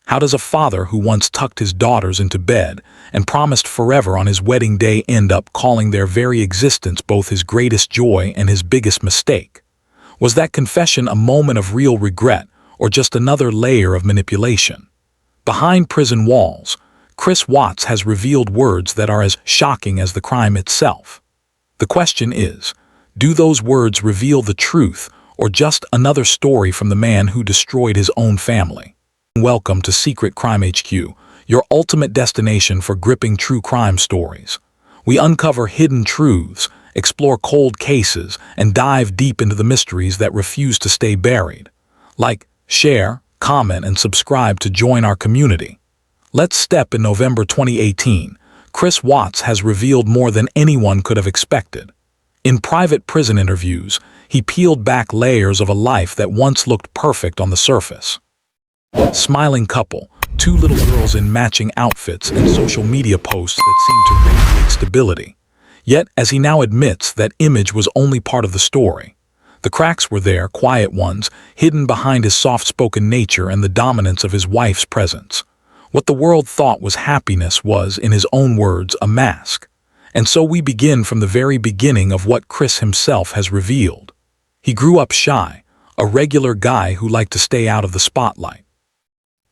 How does a father who once tucked his daughters into bed and promised forever on his wedding day end up calling their very existence both his greatest joy and his biggest mistake? Was that confession a moment of real regret or just another layer of manipulation? Behind prison walls, Chris Watts has revealed words that are as shocking as the crime itself. The question is, do those words reveal the truth or just another story from the man who destroyed his own family? Welcome to Secret Crime HQ, your ultimate destination for gripping true crime stories. We uncover hidden truths, explore cold cases, and dive deep into the mysteries that refuse to stay buried. Like, share, comment, and subscribe to join our community. Let's step in November 2018. Chris Watts has revealed more than anyone could have expected. In private prison interviews, he peeled back layers of a life that once looked perfect on the surface. Smiling couple, two little girls in matching outfits, and social media posts that seemed to radiate stability. Yet, as he now admits, that image was only part of the story. The cracks were there, quiet ones, hidden behind his soft-spoken nature and the dominance of his wife's presence. What the world thought was happiness was, in his own words, a mask. And so we begin from the very beginning of what Chris himself has revealed. He grew up shy, a regular guy who liked to stay out of the spotlight.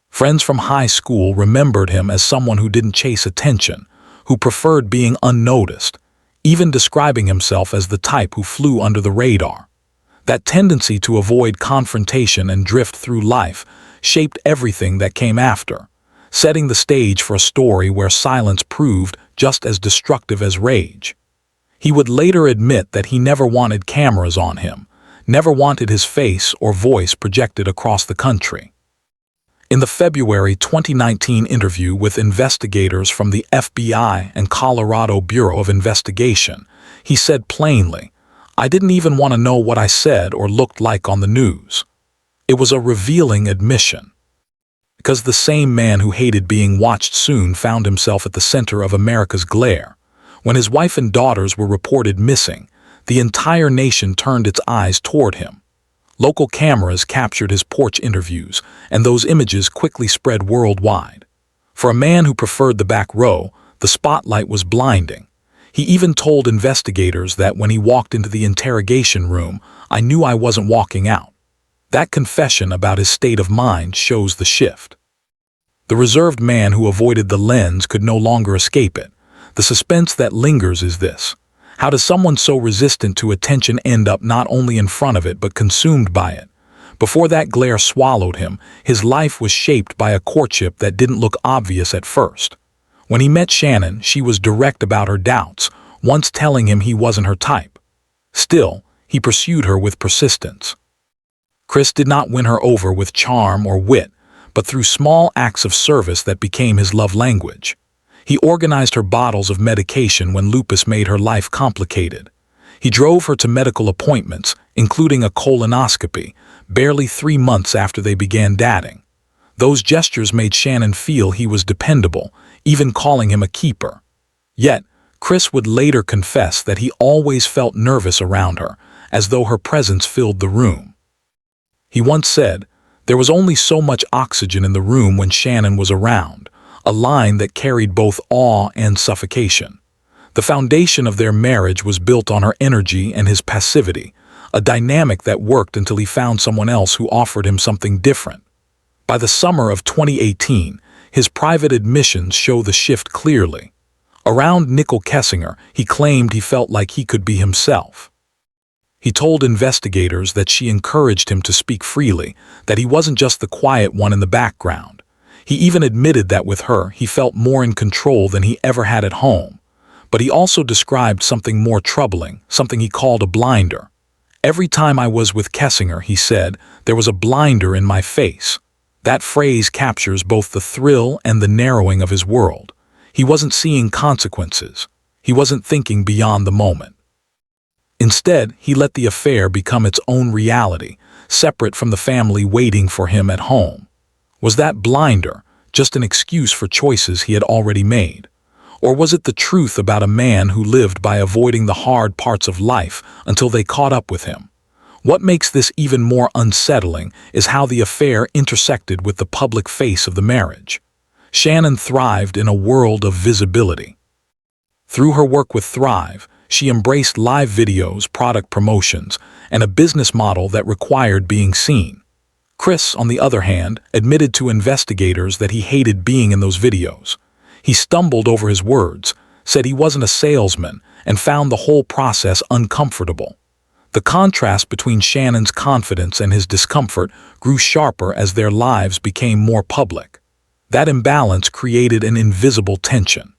Friends from high school remembered him as someone who didn't chase attention, who preferred being unnoticed, even describing himself as the type who flew under the radar. That tendency to avoid confrontation and drift through life shaped everything that came after, setting the stage for a story where silence proved just as destructive as rage. He would later admit that he never wanted cameras on him, never wanted his face or voice projected across the country. In the February 2019 interview with investigators from the FBI and Colorado Bureau of Investigation, he said plainly, "I didn't even want to know what I said or looked like on the news." It was a revealing admission. Because the same man who hated being watched soon found himself at the center of America's glare. When his wife and daughters were reported missing, the entire nation turned its eyes toward him. Local cameras captured his porch interviews, and those images quickly spread worldwide. For a man who preferred the back row, the spotlight was blinding. He even told investigators that when he walked into the interrogation room, "I knew I wasn't walking out." That confession about his state of mind shows the shift. The reserved man who avoided the lens could no longer escape it. The suspense that lingers is this: how does someone so resistant to attention end up not only in front of it but consumed by it? Before that glare swallowed him, his life was shaped by a courtship that didn't look obvious at first. When he met Shannon, she was direct about her doubts, once telling him he wasn't her type. Still, he pursued her with persistence. Chris did not win her over with charm or wit, but through small acts of service that became his love language. He organized her bottles of medication when lupus made her life complicated. He drove her to medical appointments, including a colonoscopy, barely 3 months after they began dating. Those gestures made Shannon feel he was dependable, even calling him a keeper. Yet, Chris would later confess that he always felt nervous around her, as though her presence filled the room. He once said, "There was only so much oxygen in the room when Shannon was around," a line that carried both awe and suffocation. The foundation of their marriage was built on her energy and his passivity, a dynamic that worked until he found someone else who offered him something different. By the summer of 2018, his private admissions show the shift clearly. Around Nicole Kessinger, he claimed he felt like he could be himself. He told investigators that she encouraged him to speak freely, that he wasn't just the quiet one in the background. He even admitted that with her, he felt more in control than he ever had at home. But he also described something more troubling, something he called a blinder. "Every time I was with Kessinger," he said, "there was a blinder in my face." That phrase captures both the thrill and the narrowing of his world. He wasn't seeing consequences. He wasn't thinking beyond the moment. Instead, he let the affair become its own reality, separate from the family waiting for him at home. Was that blinder just an excuse for choices he had already made? Or was it the truth about a man who lived by avoiding the hard parts of life until they caught up with him? What makes this even more unsettling is how the affair intersected with the public face of the marriage. Shannon thrived in a world of visibility. Through her work with Thrive, she embraced live videos, product promotions, and a business model that required being seen. Chris, on the other hand, admitted to investigators that he hated being in those videos. He stumbled over his words, said he wasn't a salesman, and found the whole process uncomfortable. The contrast between Shannon's confidence and his discomfort grew sharper as their lives became more public. That imbalance created an invisible tension.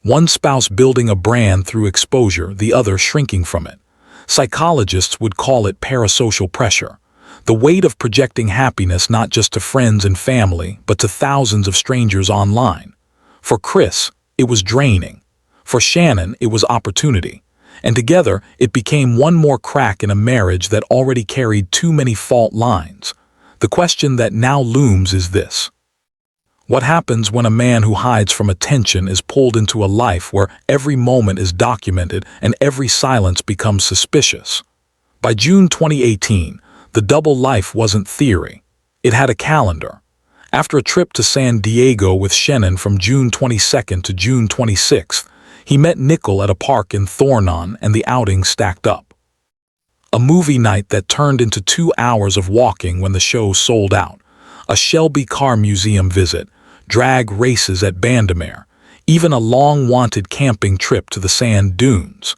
One spouse building a brand through exposure, the other shrinking from it. Psychologists would call it parasocial pressure, the weight of projecting happiness not just to friends and family, but to thousands of strangers online. For Chris, it was draining. For Shannon, it was opportunity. And together, it became one more crack in a marriage that already carried too many fault lines. The question that now looms is this: what happens when a man who hides from attention is pulled into a life where every moment is documented and every silence becomes suspicious? By June 2018, the double life wasn't theory. It had a calendar. After a trip to San Diego with Shannon from June 22nd to June 26th, he met Nickel at a park in Thornon and the outing stacked up. A movie night that turned into 2 hours of walking when the show sold out, a Shelby car museum visit, drag races at Bandamere, even a long-wanted camping trip to the sand dunes.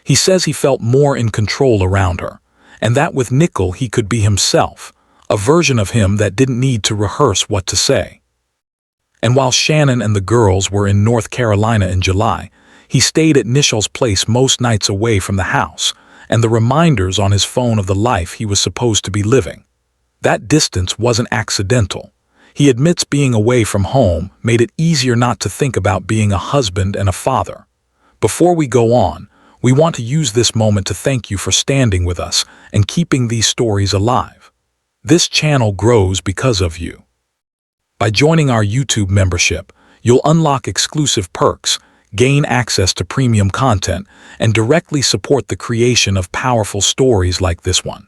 He says he felt more in control around her, and that with Nickel he could be himself, a version of him that didn't need to rehearse what to say. And while Shannon and the girls were in North Carolina in July, he stayed at Nichel's place most nights away from the house, and the reminders on his phone of the life he was supposed to be living. That distance wasn't accidental. He admits being away from home made it easier not to think about being a husband and a father. Before we go on, we want to use this moment to thank you for standing with us and keeping these stories alive. This channel grows because of you. By joining our YouTube membership, you'll unlock exclusive perks, gain access to premium content, and directly support the creation of powerful stories like this one.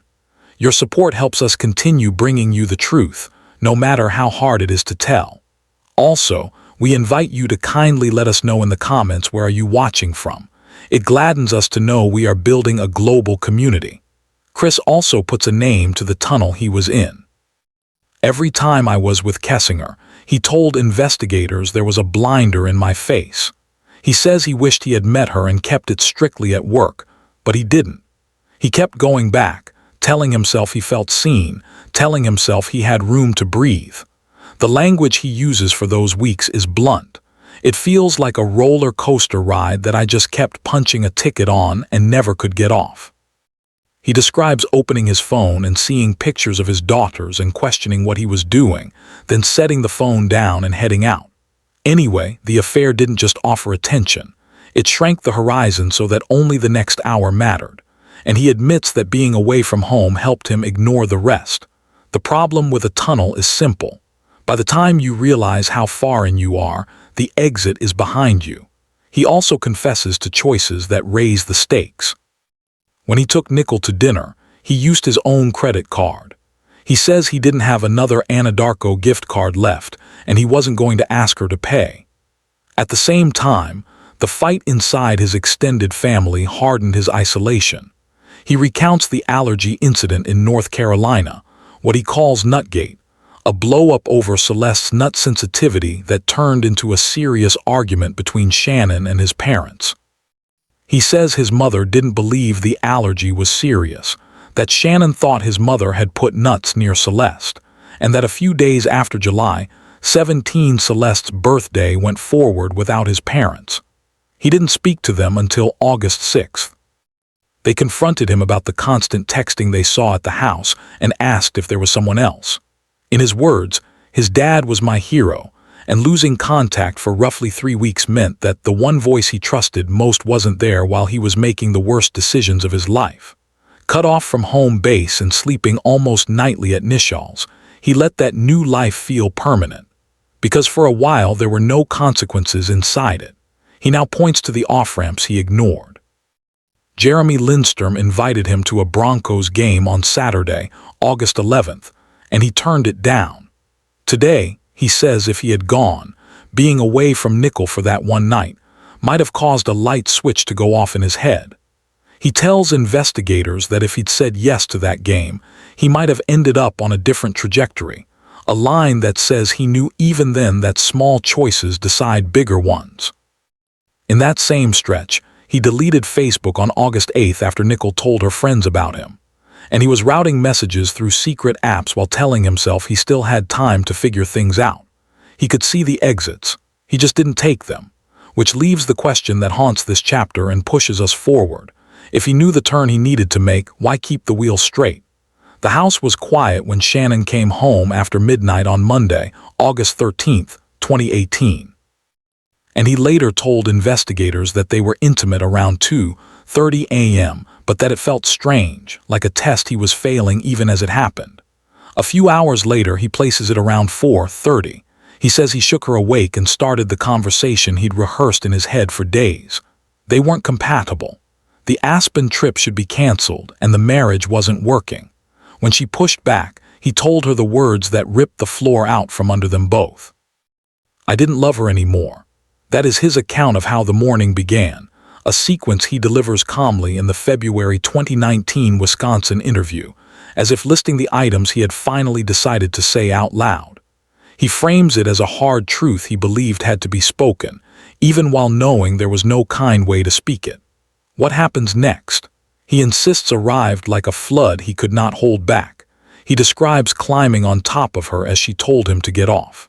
Your support helps us continue bringing you the truth, no matter how hard it is to tell. Also, we invite you to kindly let us know in the comments where are you watching from. It gladdens us to know we are building a global community. Chris also puts a name to the tunnel he was in. Every time I was with Kessinger, he told investigators there was a blinder in my face. He says he wished he had met her and kept it strictly at work, but he didn't. He kept going back, telling himself he felt seen, telling himself he had room to breathe. The language he uses for those weeks is blunt. It feels like a roller coaster ride that I just kept punching a ticket on and never could get off. He describes opening his phone and seeing pictures of his daughters and questioning what he was doing, then setting the phone down and heading out. Anyway, the affair didn't just offer attention. It shrank the horizon so that only the next hour mattered. And he admits that being away from home helped him ignore the rest. The problem with a tunnel is simple. By the time you realize how far in you are, the exit is behind you. He also confesses to choices that raise the stakes. When he took Nickel to dinner, he used his own credit card. He says he didn't have another Anadarko gift card left, and he wasn't going to ask her to pay. At the same time, the fight inside his extended family hardened his isolation. He recounts the allergy incident in North Carolina, what he calls Nutgate, a blow-up over Celeste's nut sensitivity that turned into a serious argument between Shannon and his parents. He says his mother didn't believe the allergy was serious, that Shannon thought his mother had put nuts near Celeste, and that a few days after July 17, Celeste's birthday went forward without his parents. He didn't speak to them until August 6th. They confronted him about the constant texting they saw at the house and asked if there was someone else. In his words, his dad was my hero, and losing contact for roughly 3 weeks meant that the one voice he trusted most wasn't there while he was making the worst decisions of his life. Cut off from home base and sleeping almost nightly at Nichel's, he let that new life feel permanent. Because for a while there were no consequences inside it. He now points to the off-ramps he ignored. Jeremy Lindstrom invited him to a Broncos game on Saturday, August 11th, and he turned it down. Today, he says if he had gone, being away from Nickel for that one night might have caused a light switch to go off in his head. He tells investigators that if he'd said yes to that game, he might have ended up on a different trajectory, a line that says he knew even then that small choices decide bigger ones. In that same stretch, he deleted Facebook on August 8th after Nickel told her friends about him, and he was routing messages through secret apps while telling himself he still had time to figure things out. He could see the exits, he just didn't take them, which leaves the question that haunts this chapter and pushes us forward. If he knew the turn he needed to make, why keep the wheel straight? The house was quiet when Shannon came home after midnight on Monday, August 13th, 2018. And he later told investigators that they were intimate around 2:30 a.m., but that it felt strange, like a test he was failing even as it happened. A few hours later, he places it around 4:30. He says he shook her awake and started the conversation he'd rehearsed in his head for days. They weren't compatible. The Aspen trip should be canceled, and the marriage wasn't working. When she pushed back, he told her the words that ripped the floor out from under them both. I didn't love her anymore. That is his account of how the morning began, a sequence he delivers calmly in the February 2019 Wisconsin interview, as if listing the items he had finally decided to say out loud. He frames it as a hard truth he believed had to be spoken, even while knowing there was no kind way to speak it. What happens next? He insists arrived like a flood he could not hold back. He describes climbing on top of her as she told him to get off.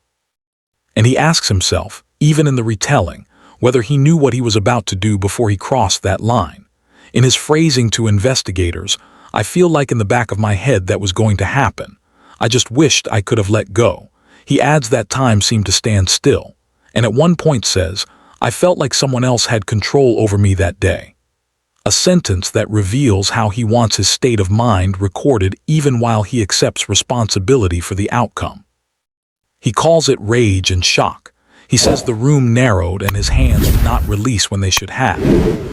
And he asks himself, even in the retelling, whether he knew what he was about to do before he crossed that line. In his phrasing to investigators, I feel like in the back of my head that was going to happen. I just wished I could have let go. He adds that time seemed to stand still, and at one point says, I felt like someone else had control over me that day. A sentence that reveals how he wants his state of mind recorded even while he accepts responsibility for the outcome. He calls it rage and shock. He says the room narrowed and his hands did not release when they should have.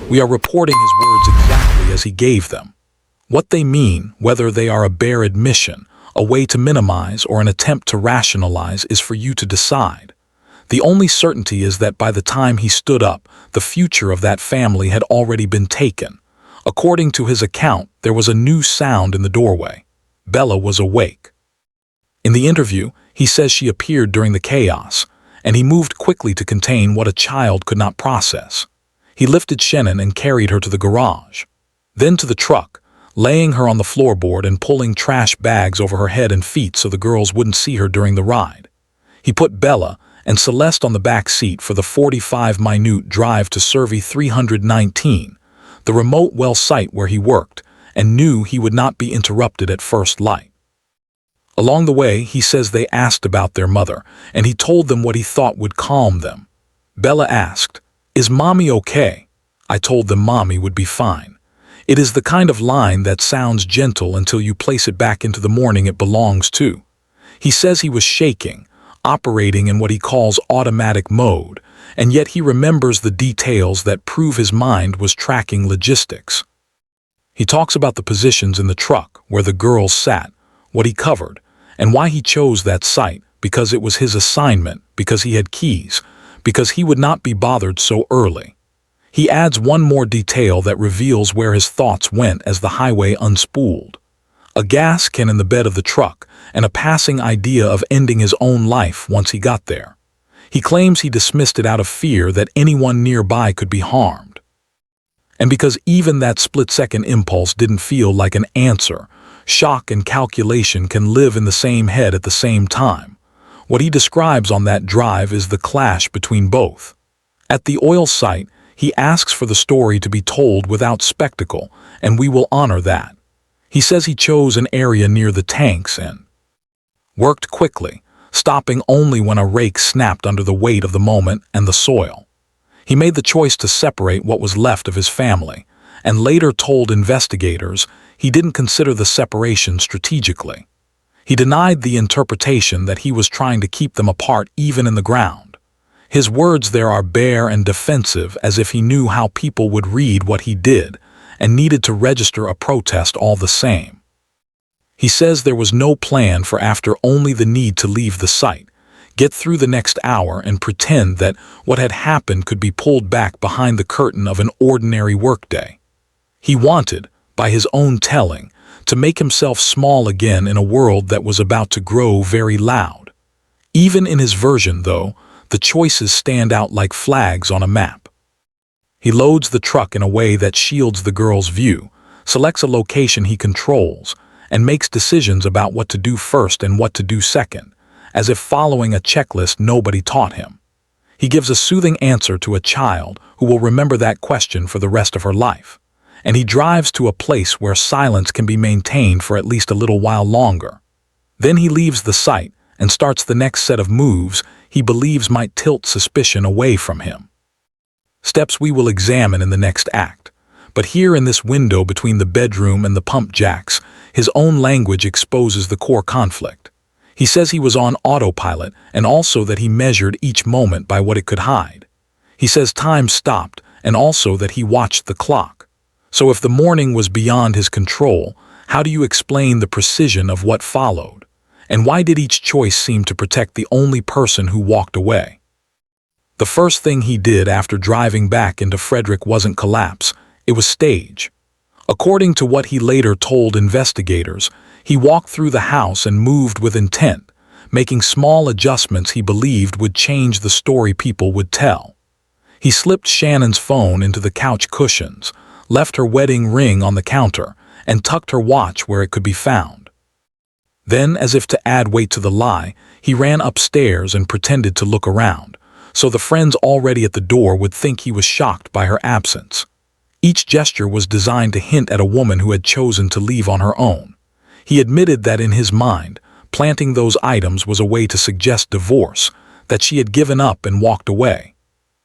We are reporting his words exactly as he gave them. What they mean, whether they are a bare admission, a way to minimize, or an attempt to rationalize, is for you to decide. The only certainty is that by the time he stood up, the future of that family had already been taken. According to his account, there was a new sound in the doorway. Bella was awake. In the interview, he says she appeared during the chaos, and he moved quickly to contain what a child could not process. He lifted Shannon and carried her to the garage, then to the truck, laying her on the floorboard and pulling trash bags over her head and feet so the girls wouldn't see her during the ride. He put Bella and Celeste on the back seat for the 45-minute drive to Survey 319, the remote well site where he worked, and knew he would not be interrupted at first light. Along the way, he says they asked about their mother, and he told them what he thought would calm them. Bella asked, "Is Mommy okay?" I told them Mommy would be fine. It is the kind of line that sounds gentle until you place it back into the morning it belongs to. He says he was shaking, operating in what he calls automatic mode, and yet he remembers the details that prove his mind was tracking logistics. He talks about the positions in the truck where the girls sat, what he covered, and why he chose that site, because it was his assignment, because he had keys, because he would not be bothered so early. He adds one more detail that reveals where his thoughts went as the highway unspooled. A gas can in the bed of the truck, and a passing idea of ending his own life once he got there. He claims he dismissed it out of fear that anyone nearby could be harmed. And because even that split-second impulse didn't feel like an answer, shock and calculation can live in the same head at the same time. What he describes on that drive is the clash between both. At the oil site, he asks for the story to be told without spectacle, and we will honor that. He says he chose an area near the tanks and worked quickly, stopping only when a rake snapped under the weight of the moment and the soil. He made the choice to separate what was left of his family, and later told investigators he didn't consider the separation strategically. He denied the interpretation that he was trying to keep them apart even in the ground. His words there are bare and defensive, as if he knew how people would read what he did, and needed to register a protest all the same. He says there was no plan for after, only the need to leave the site, get through the next hour and pretend that what had happened could be pulled back behind the curtain of an ordinary workday. He wanted, by his own telling, to make himself small again in a world that was about to grow very loud. Even in his version, though, the choices stand out like flags on a map. He loads the truck in a way that shields the girl's view, selects a location he controls, and makes decisions about what to do first and what to do second, as if following a checklist nobody taught him. He gives a soothing answer to a child who will remember that question for the rest of her life, and he drives to a place where silence can be maintained for at least a little while longer. Then he leaves the site and starts the next set of moves he believes might tilt suspicion away from him. Steps we will examine in the next act. But here in this window between the bedroom and the pump jacks, his own language exposes the core conflict. He says he was on autopilot and also that he measured each moment by what it could hide. He says time stopped and also that he watched the clock. So if the morning was beyond his control, how do you explain the precision of what followed? And why did each choice seem to protect the only person who walked away? The first thing he did after driving back into Frederick wasn't collapse, it was stage. According to what he later told investigators, he walked through the house and moved with intent, making small adjustments he believed would change the story people would tell. He slipped Shannon's phone into the couch cushions, left her wedding ring on the counter, and tucked her watch where it could be found. Then, as if to add weight to the lie, he ran upstairs and pretended to look around, so the friends already at the door would think he was shocked by her absence. Each gesture was designed to hint at a woman who had chosen to leave on her own. He admitted that in his mind, planting those items was a way to suggest divorce, that she had given up and walked away.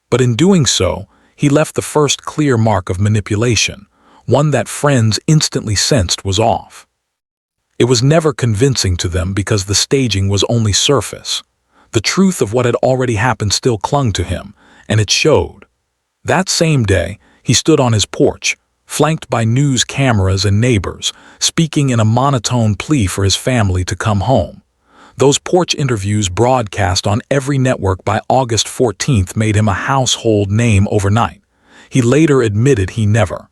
But in doing so, he left the first clear mark of manipulation, one that friends instantly sensed was off. It was never convincing to them because the staging was only surface. The truth of what had already happened still clung to him, and it showed. That same day, he stood on his porch, flanked by news cameras and neighbors, speaking in a monotone plea for his family to come home. Those porch interviews broadcast on every network by August 14th made him a household name overnight. He later admitted he never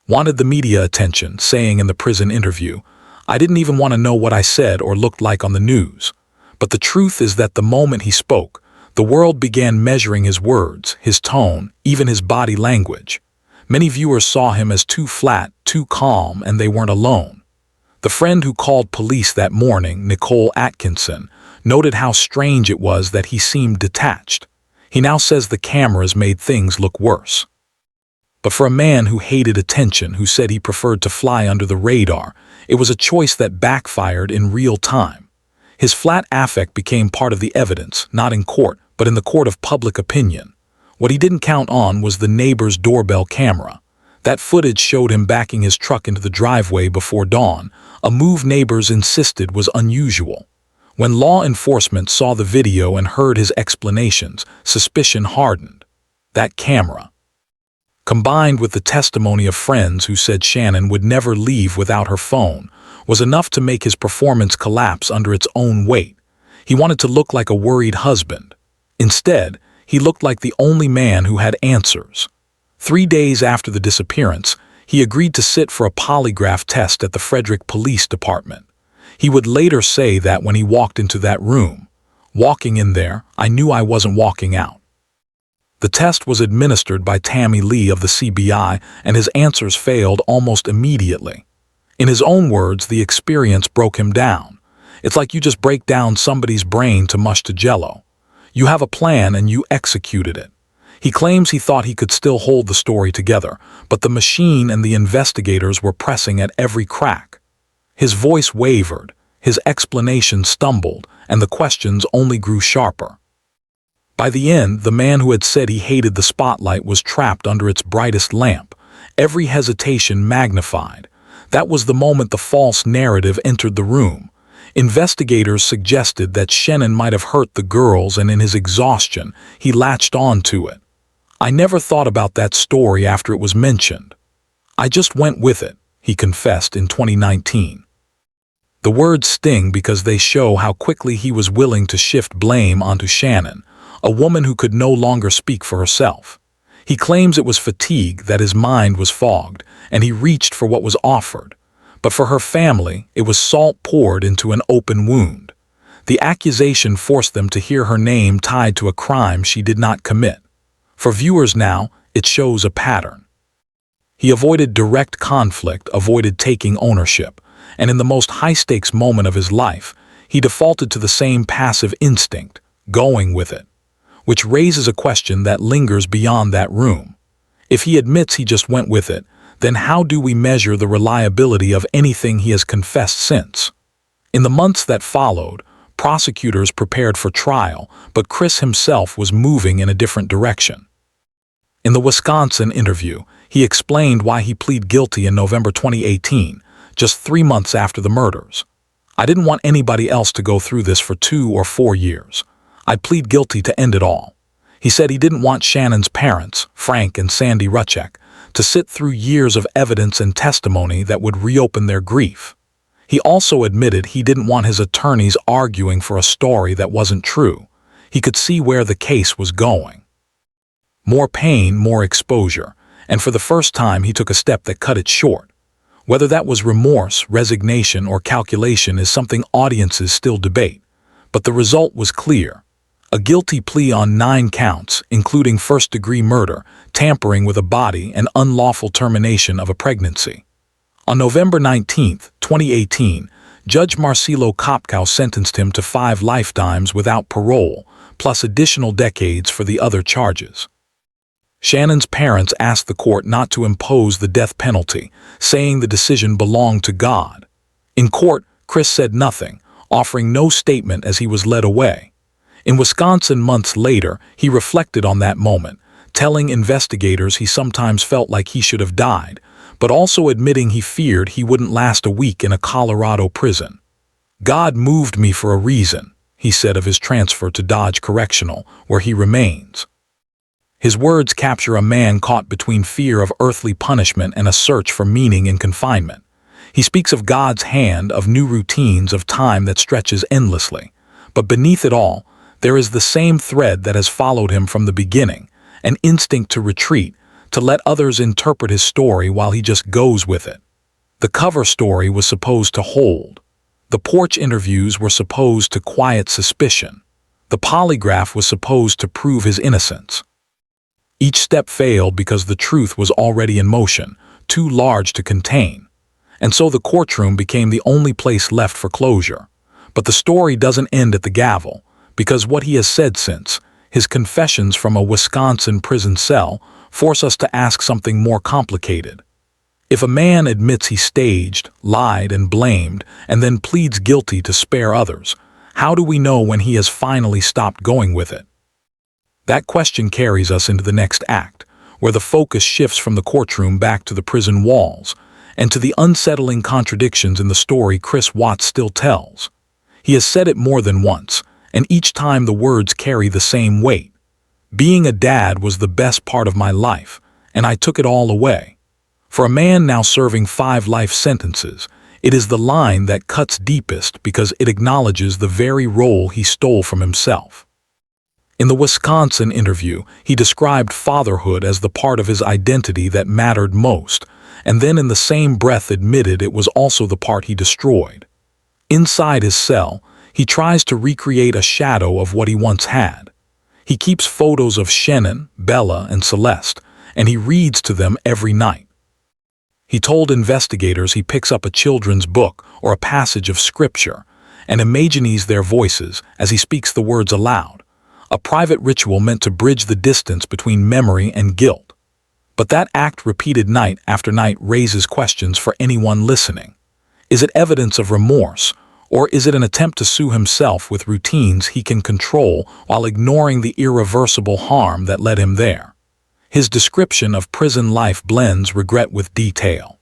wanted the media attention, saying in the prison interview, "I didn't even want to know what I said or looked like on the news." But the truth is that the moment he spoke, the world began measuring his words, his tone, even his body language. Many viewers saw him as too flat, too calm, and they weren't alone. The friend who called police that morning, Nicole Atkinson, noted how strange it was that he seemed detached. He now says the cameras made things look worse. But for a man who hated attention, who said he preferred to fly under the radar, it was a choice that backfired in real time. His flat affect became part of the evidence, not in court, but in the court of public opinion. What he didn't count on was the neighbor's doorbell camera. That footage showed him backing his truck into the driveway before dawn, a move neighbors insisted was unusual. When law enforcement saw the video and heard his explanations, suspicion hardened. That camera, combined with the testimony of friends who said Shannon would never leave without her phone, was enough to make his performance collapse under its own weight. He wanted to look like a worried husband. Instead, he looked like the only man who had answers. 3 days after the disappearance, he agreed to sit for a polygraph test at the Frederick Police Department. He would later say that when he walked into that room, "Walking in there, I knew I wasn't walking out." The test was administered by Tammy Lee of the CBI, and his answers failed almost immediately. In his own words, the experience broke him down. It's like you just break down somebody's brain to mush to jello. You have a plan and you executed it. He claims he thought he could still hold the story together, but the machine and the investigators were pressing at every crack. His voice wavered, his explanations stumbled, and the questions only grew sharper. By the end, the man who had said he hated the spotlight was trapped under its brightest lamp, every hesitation magnified. That was the moment the false narrative entered the room. Investigators suggested that Shannon might have hurt the girls, and in his exhaustion, he latched on to it. "I never thought about that story after it was mentioned. "I just went with it," he confessed in 2019. The words sting because they show how quickly he was willing to shift blame onto Shannon, a woman who could no longer speak for herself. He claims it was fatigue, that his mind was fogged, and he reached for what was offered. But for her family, it was salt poured into an open wound. The accusation forced them to hear her name tied to a crime she did not commit. For viewers now, it shows a pattern. He avoided direct conflict, avoided taking ownership, and in the most high-stakes moment of his life, he defaulted to the same passive instinct, going with it, which raises a question that lingers beyond that room. If he admits he just went with it, then how do we measure the reliability of anything he has confessed since? In the months that followed, prosecutors prepared for trial, but Chris himself was moving in a different direction. In the Wisconsin interview, he explained why he pleaded guilty in November 2018, just 3 months after the murders. "I didn't want anybody else to go through this for 2 or 4 years. I'd plead guilty to end it all." He said he didn't want Shannon's parents, Frank and Sandy Ruchek, to sit through years of evidence and testimony that would reopen their grief. He also admitted he didn't want his attorneys arguing for a story that wasn't true. He could see where the case was going. More pain, more exposure, and for the first time he took a step that cut it short. Whether that was remorse, resignation, or calculation is something audiences still debate, but the result was clear. A guilty plea on 9 counts, including first-degree murder, tampering with a body, and unlawful termination of a pregnancy. On November 19, 2018, Judge Marcelo Kopkow sentenced him to 5 lifetimes without parole, plus additional decades for the other charges. Shannon's parents asked the court not to impose the death penalty, saying the decision belonged to God. In court, Chris said nothing, offering no statement as he was led away. In Wisconsin months later, he reflected on that moment, telling investigators he sometimes felt like he should have died, but also admitting he feared he wouldn't last a week in a Colorado prison. "God moved me for a reason," he said of his transfer to Dodge Correctional, where he remains. His words capture a man caught between fear of earthly punishment and a search for meaning in confinement. He speaks of God's hand, of new routines, of time that stretches endlessly. But beneath it all, there is the same thread that has followed him from the beginning, an instinct to retreat, to let others interpret his story while he just goes with it. The cover story was supposed to hold. The porch interviews were supposed to quiet suspicion. The polygraph was supposed to prove his innocence. Each step failed because the truth was already in motion, too large to contain. And so the courtroom became the only place left for closure. But the story doesn't end at the gavel, because what he has said since, his confessions from a Wisconsin prison cell, force us to ask something more complicated. If a man admits he staged, lied, and blamed, and then pleads guilty to spare others, how do we know when he has finally stopped going with it? That question carries us into the next act, where the focus shifts from the courtroom back to the prison walls, and to the unsettling contradictions in the story Chris Watts still tells. He has said it more than once, and each time the words carry the same weight. "Being a dad was the best part of my life, and I took it all away." For a man now serving 5 life sentences, it is the line that cuts deepest because it acknowledges the very role he stole from himself. In the Wisconsin interview, he described fatherhood as the part of his identity that mattered most, and then in the same breath admitted it was also the part he destroyed. Inside his cell, he tries to recreate a shadow of what he once had. He keeps photos of Shannon, Bella, and Celeste, and he reads to them every night. He told investigators he picks up a children's book or a passage of scripture and imagines their voices as he speaks the words aloud, a private ritual meant to bridge the distance between memory and guilt. But that act repeated night after night raises questions for anyone listening. Is it evidence of remorse, or is it an attempt to soothe himself with routines he can control while ignoring the irreversible harm that led him there? His description of prison life blends regret with detail.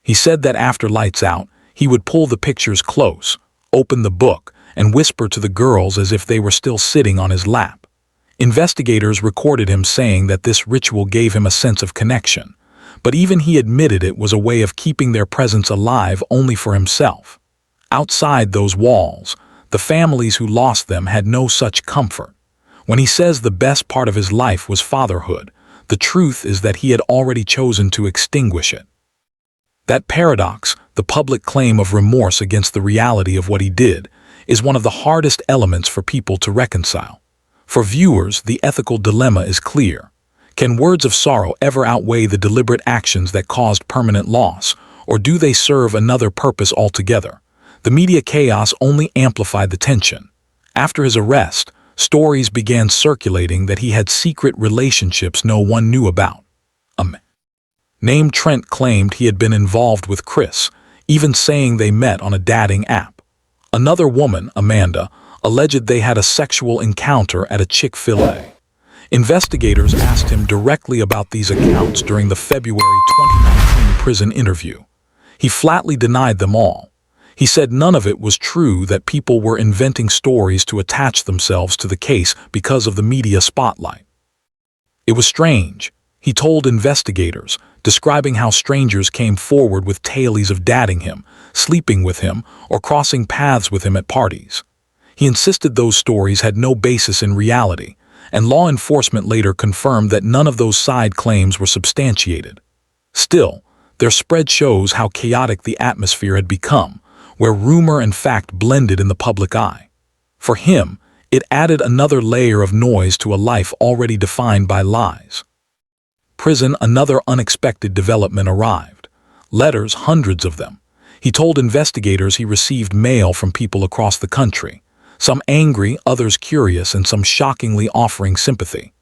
He said that after lights out, he would pull the pictures close, open the book, and whisper to the girls as if they were still sitting on his lap. Investigators recorded him saying that this ritual gave him a sense of connection, but even he admitted it was a way of keeping their presence alive only for himself. Outside those walls, the families who lost them had no such comfort. When he says the best part of his life was fatherhood, the truth is that he had already chosen to extinguish it. That paradox, the public claim of remorse against the reality of what he did, is one of the hardest elements for people to reconcile. For viewers, the ethical dilemma is clear. Can words of sorrow ever outweigh the deliberate actions that caused permanent loss, or do they serve another purpose altogether? The media chaos only amplified the tension. After his arrest, stories began circulating that he had secret relationships no one knew about. Named Trent claimed he had been involved with Chris, even saying they met on a dating app. Another woman, Amanda, alleged they had a sexual encounter at a Chick-fil-A. Investigators asked him directly about these accounts during the February 2019 prison interview. He flatly denied them all. He said none of it was true, that people were inventing stories to attach themselves to the case because of the media spotlight. It was strange, he told investigators, describing how strangers came forward with tales of dating him, sleeping with him, or crossing paths with him at parties. He insisted those stories had no basis in reality, and law enforcement later confirmed that none of those side claims were substantiated. Still, their spread shows how chaotic the atmosphere had become, where rumor and fact blended in the public eye. For him, it added another layer of noise to a life already defined by lies. Prison, another unexpected development arrived. Letters, hundreds of them. He told investigators he received mail from people across the country, some angry, others curious, and some shockingly offering sympathy.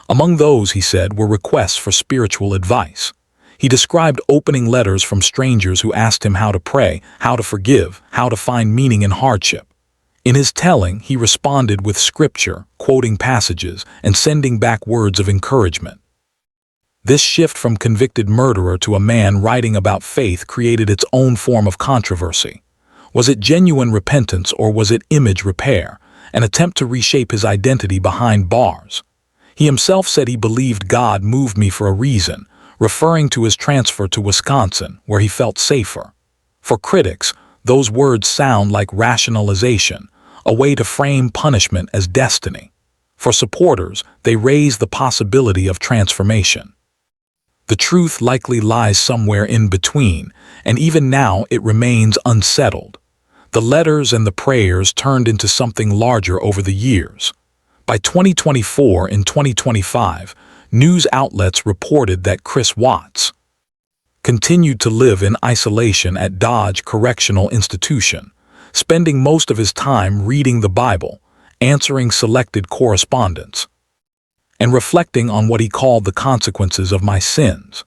Among those, he said, were requests for spiritual advice. He described opening letters from strangers who asked him how to pray, how to forgive, how to find meaning in hardship. In his telling, he responded with scripture, quoting passages, and sending back words of encouragement. This shift from convicted murderer to a man writing about faith created its own form of controversy. Was it genuine repentance, or was it image repair, an attempt to reshape his identity behind bars? He himself said he believed God moved me for a reason, referring to his transfer to Wisconsin, where he felt safer. For critics, those words sound like rationalization, a way to frame punishment as destiny. For supporters, they raise the possibility of transformation. The truth likely lies somewhere in between, and even now it remains unsettled. The letters and the prayers turned into something larger over the years. By 2024 and 2025, news outlets reported that Chris Watts continued to live in isolation at Dodge Correctional Institution, spending most of his time reading the Bible, answering selected correspondence, and reflecting on what he called the consequences of my sins.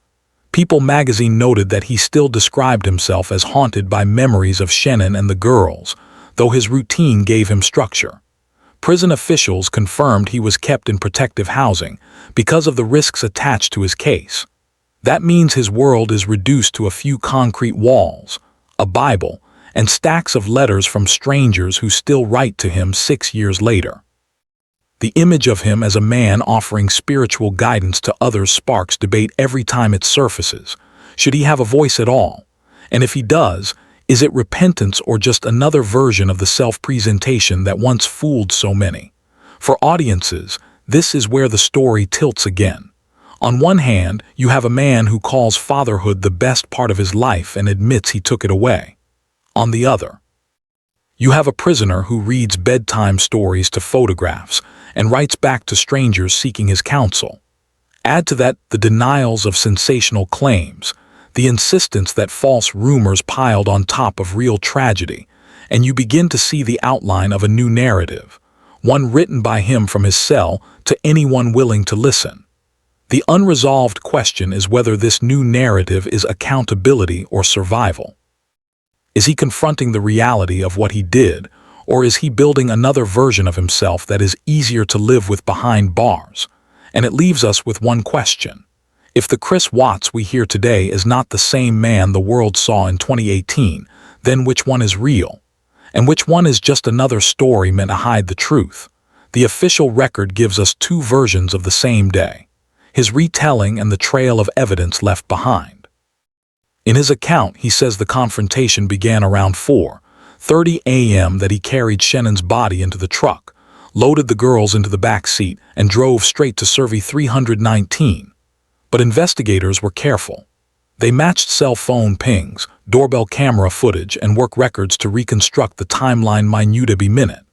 People magazine noted that he still described himself as haunted by memories of Shannon and the girls, though his routine gave him structure. Prison officials confirmed he was kept in protective housing because of the risks attached to his case. That means his world is reduced to a few concrete walls, a Bible, and stacks of letters from strangers who still write to him 6 years later. The image of him as a man offering spiritual guidance to others sparks debate every time it surfaces. Should he have a voice at all? And if he does, is it repentance or just another version of the self-presentation that once fooled so many? For audiences, this is where the story tilts again. On one hand, you have a man who calls fatherhood the best part of his life and admits he took it away. On the other, you have a prisoner who reads bedtime stories to photographs and writes back to strangers seeking his counsel. Add to that the denials of sensational claims, the insistence that false rumors piled on top of real tragedy, and you begin to see the outline of a new narrative, one written by him from his cell to anyone willing to listen. The unresolved question is whether this new narrative is accountability or survival. Is he confronting the reality of what he did, or is he building another version of himself that is easier to live with behind bars? And it leaves us with one question. If the Chris Watts we hear today is not the same man the world saw in 2018, then which one is real? And which one is just another story meant to hide the truth? The official record gives us two versions of the same day. his retelling and the trail of evidence left behind. In his account, he says the confrontation began around 4:30 a.m. that he carried Shannon's body into the truck, loaded the girls into the back seat, and drove straight to Survey 319. But investigators were careful. They matched cell phone pings, doorbell camera footage, and work records to reconstruct the timeline minute by minute.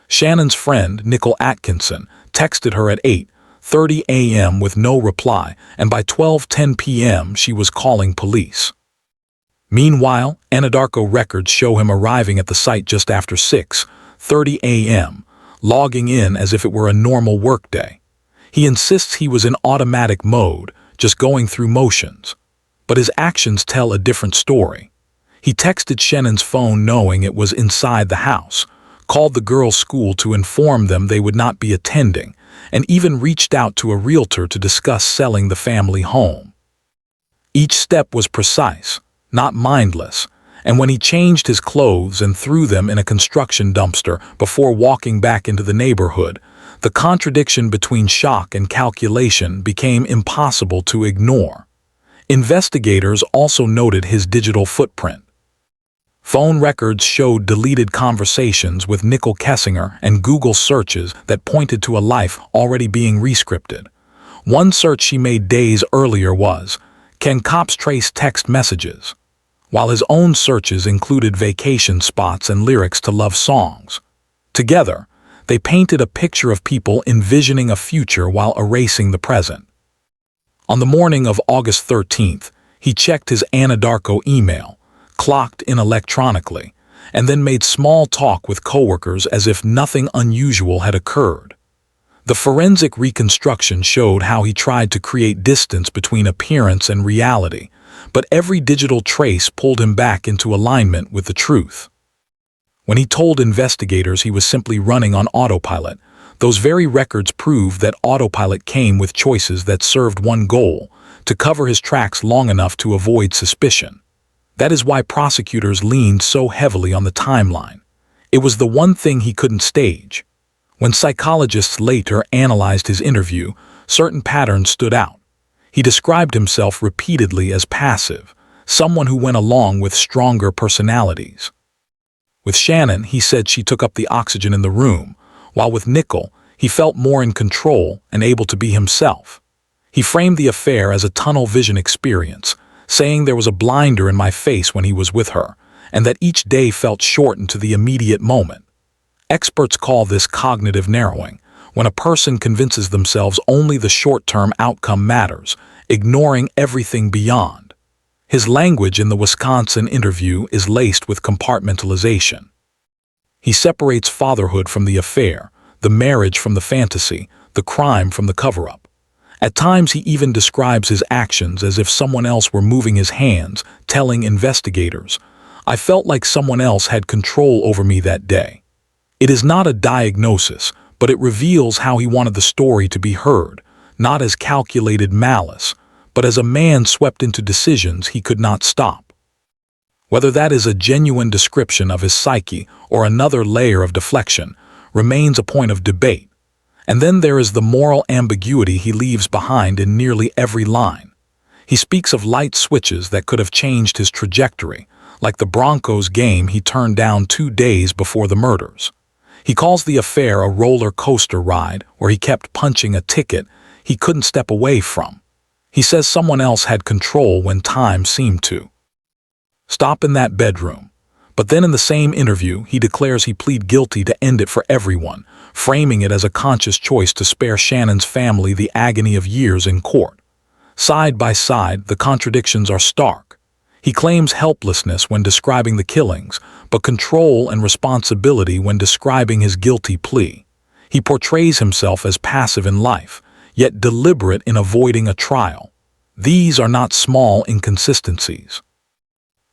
Shannon's friend, Nicole Atkinson, texted her at 8:30 a.m. with no reply, and by 12:10 p.m. she was calling police. Meanwhile, Anadarko records show him arriving at the site just after 6:30 a.m., logging in as if it were a normal workday. He insists he was in automatic mode, just going through motions. But his actions tell a different story. He texted Shannon's phone knowing it was inside the house, called the girls' school to inform them they would not be attending, and even reached out to a realtor to discuss selling the family home. Each step was precise, not mindless, and when he changed his clothes and threw them in a construction dumpster before walking back into the neighborhood, the contradiction between shock and calculation became impossible to ignore. Investigators also noted his digital footprint. Phone records showed deleted conversations with Nicole Kessinger and Google searches that pointed to a life already being rescripted. One search she made days earlier was, "Can cops trace text messages?" while his own searches included vacation spots and lyrics to love songs. Together, they painted a picture of people envisioning a future while erasing the present. On the morning of August 13th, he checked his Anadarko email, clocked in electronically, and then made small talk with coworkers as if nothing unusual had occurred. The forensic reconstruction showed how he tried to create distance between appearance and reality, but every digital trace pulled him back into alignment with the truth. When he told investigators he was simply running on autopilot, those very records proved that autopilot came with choices that served one goal: to cover his tracks long enough to avoid suspicion. That is why prosecutors leaned so heavily on the timeline. It was the one thing he couldn't stage. When psychologists later analyzed his interview, certain patterns stood out. He described himself repeatedly as passive, someone who went along with stronger personalities. With Shannon, he said she took up the oxygen in the room, while with Nicole, he felt more in control and able to be himself. He framed the affair as a tunnel vision experience, saying there was a blinder in my face when he was with her, and that each day felt shortened to the immediate moment. Experts call this cognitive narrowing, when a person convinces themselves only the short-term outcome matters, ignoring everything beyond. His language in the Wisconsin interview is laced with compartmentalization. He separates fatherhood from the affair, the marriage from the fantasy, the crime from the cover-up. At times he even describes his actions as if someone else were moving his hands, telling investigators, "I felt like someone else had control over me that day." It is not a diagnosis, but it reveals how he wanted the story to be heard, not as calculated malice, but as a man swept into decisions he could not stop. Whether that is a genuine description of his psyche or another layer of deflection remains a point of debate. And then there is the moral ambiguity he leaves behind in nearly every line. He speaks of light switches that could have changed his trajectory, like the Broncos game he turned down 2 days before the murders. He calls the affair a roller coaster ride where he kept punching a ticket he couldn't step away from. He says someone else had control when time seemed to stop in that bedroom. But then in the same interview, he declares he pleaded guilty to end it for everyone, framing it as a conscious choice to spare Shannon's family the agony of years in court. Side by side, the contradictions are stark. He claims helplessness when describing the killings, but control and responsibility when describing his guilty plea. He portrays himself as passive in life, yet deliberate in avoiding a trial. These are not small inconsistencies.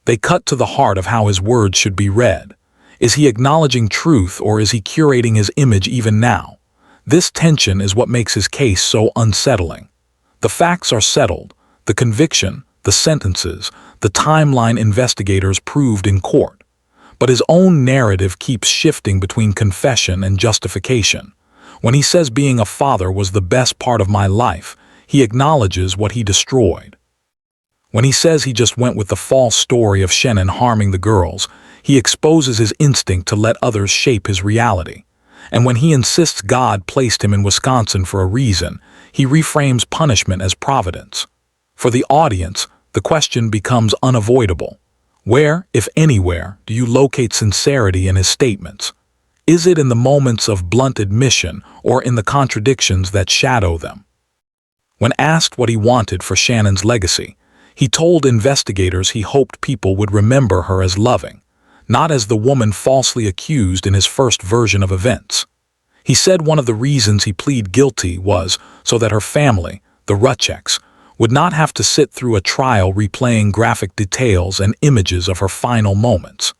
They cut to the heart of how his words should be read. Is he acknowledging truth or is he curating his image even now? This tension is what makes his case so unsettling. The facts are settled, the conviction, the sentences, the timeline investigators proved in court. But his own narrative keeps shifting between confession and justification. When he says being a father was the best part of my life, he acknowledges what he destroyed. When he says he just went with the false story of Shannon harming the girls, he exposes his instinct to let others shape his reality. And when he insists God placed him in Wisconsin for a reason, he reframes punishment as providence. For the audience, the question becomes unavoidable. Where, if anywhere, do you locate sincerity in his statements? Is it in the moments of blunt admission or in the contradictions that shadow them? When asked what he wanted for Shannon's legacy, he told investigators he hoped people would remember her as loving, not as the woman falsely accused in his first version of events. He said one of the reasons he pleaded guilty was so that her family, the Rutchecks, would not have to sit through a trial replaying graphic details and images of her final moments.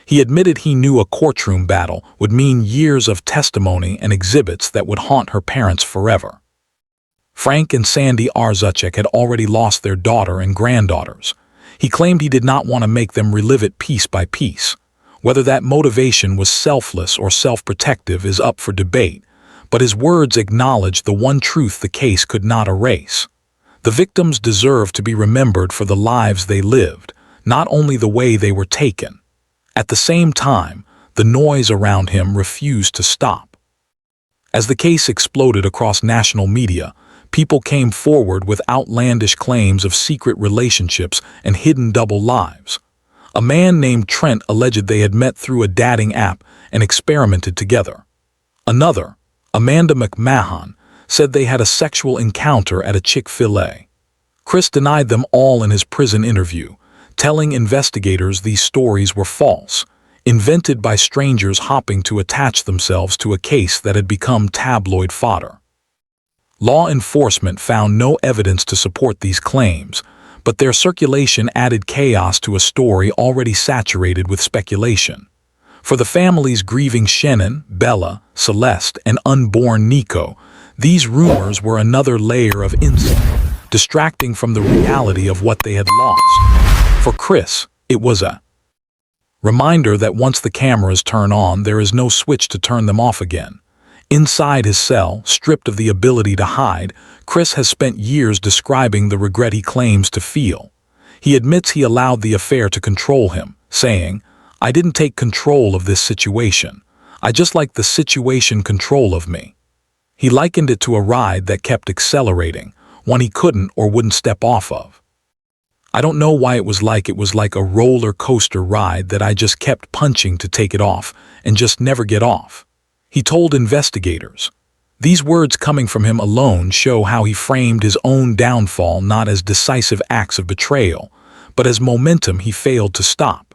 He admitted he knew a courtroom battle would mean years of testimony and exhibits that would haunt her parents forever. Frank and Sandy Rutcheck had already lost their daughter and granddaughters. He claimed he did not want to make them relive it piece by piece. Whether that motivation was selfless or self-protective is up for debate, but his words acknowledged the one truth the case could not erase. The victims deserve to be remembered for the lives they lived, not only the way they were taken. At the same time, the noise around him refused to stop. As the case exploded across national media, people came forward with outlandish claims of secret relationships and hidden double lives. A man named Trent alleged they had met through a dating app and experimented together. Another, Amanda McMahon, said they had a sexual encounter at a Chick-fil-A. Chris denied them all in his prison interview, telling investigators these stories were false, invented by strangers hoping to attach themselves to a case that had become tabloid fodder. Law enforcement found no evidence to support these claims, but their circulation added chaos to a story already saturated with speculation. For the families grieving Shannon, Bella, Celeste, and unborn Nico, these rumors were another layer of insult, distracting from the reality of what they had lost. For Chris, it was a reminder that once the cameras turn on, there is no switch to turn them off again. Inside his cell, stripped of the ability to hide, Chris has spent years describing the regret he claims to feel. He admits he allowed the affair to control him, saying, "I didn't take control of this situation. I just like the situation control of me." He likened it to a ride that kept accelerating, one he couldn't or wouldn't step off of. "I don't know why it was like a roller coaster ride that I just kept punching to take it off and just never get off," he told investigators. These words coming from him alone show how he framed his own downfall not as decisive acts of betrayal, but as momentum he failed to stop.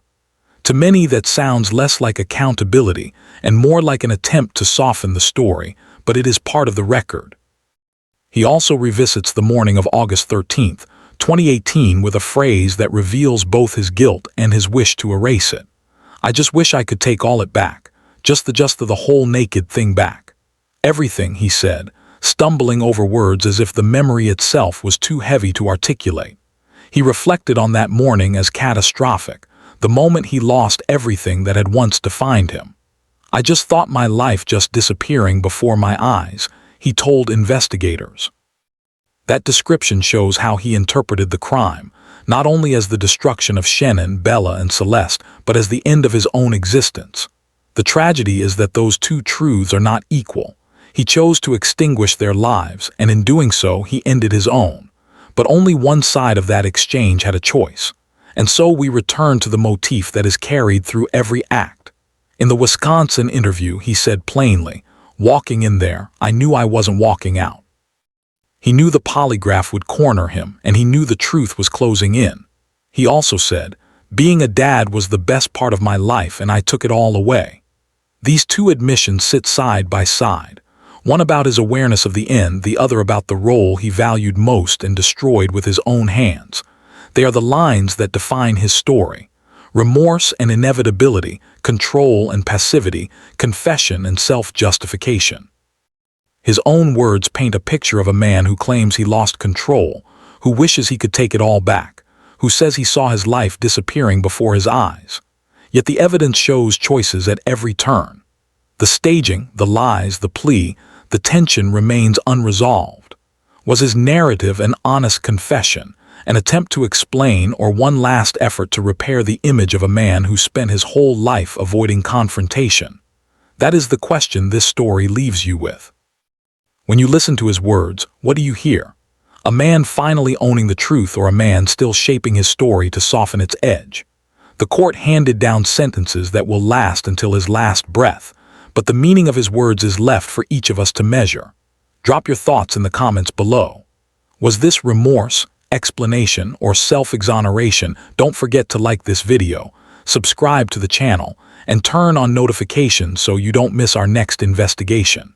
To many that sounds less like accountability and more like an attempt to soften the story, but it is part of the record. He also revisits the morning of August 13th, 2018 with a phrase that reveals both his guilt and his wish to erase it. "I just wish I could take all it back, just the whole naked thing back." Everything, he said, stumbling over words as if the memory itself was too heavy to articulate. He reflected on that morning as catastrophic, the moment he lost everything that had once defined him. "I just thought my life just disappearing before my eyes," he told investigators. That description shows how he interpreted the crime, not only as the destruction of Shannon, Bella, and Celeste, but as the end of his own existence. The tragedy is that those two truths are not equal. He chose to extinguish their lives, and in doing so, he ended his own. But only one side of that exchange had a choice. And so we return to the motif that is carried through every act. In the Wisconsin interview, he said plainly, "Walking in there, I knew I wasn't walking out." He knew the polygraph would corner him, and he knew the truth was closing in. He also said, "Being a dad was the best part of my life, and I took it all away." These two admissions sit side by side, one about his awareness of the end, the other about the role he valued most and destroyed with his own hands. They are the lines that define his story. Remorse and inevitability, control and passivity, confession and self-justification. His own words paint a picture of a man who claims he lost control, who wishes he could take it all back, who says he saw his life disappearing before his eyes. Yet the evidence shows choices at every turn. The staging, the lies, the plea, the tension remains unresolved. Was his narrative an honest confession, an attempt to explain, or one last effort to repair the image of a man who spent his whole life avoiding confrontation? That is the question this story leaves you with. When you listen to his words, what do you hear? A man finally owning the truth, or a man still shaping his story to soften its edge? The court handed down sentences that will last until his last breath, but the meaning of his words is left for each of us to measure. Drop your thoughts in the comments below. Was this remorse, explanation, or self-exoneration? Don't forget to like this video, subscribe to the channel, and turn on notifications so you don't miss our next investigation.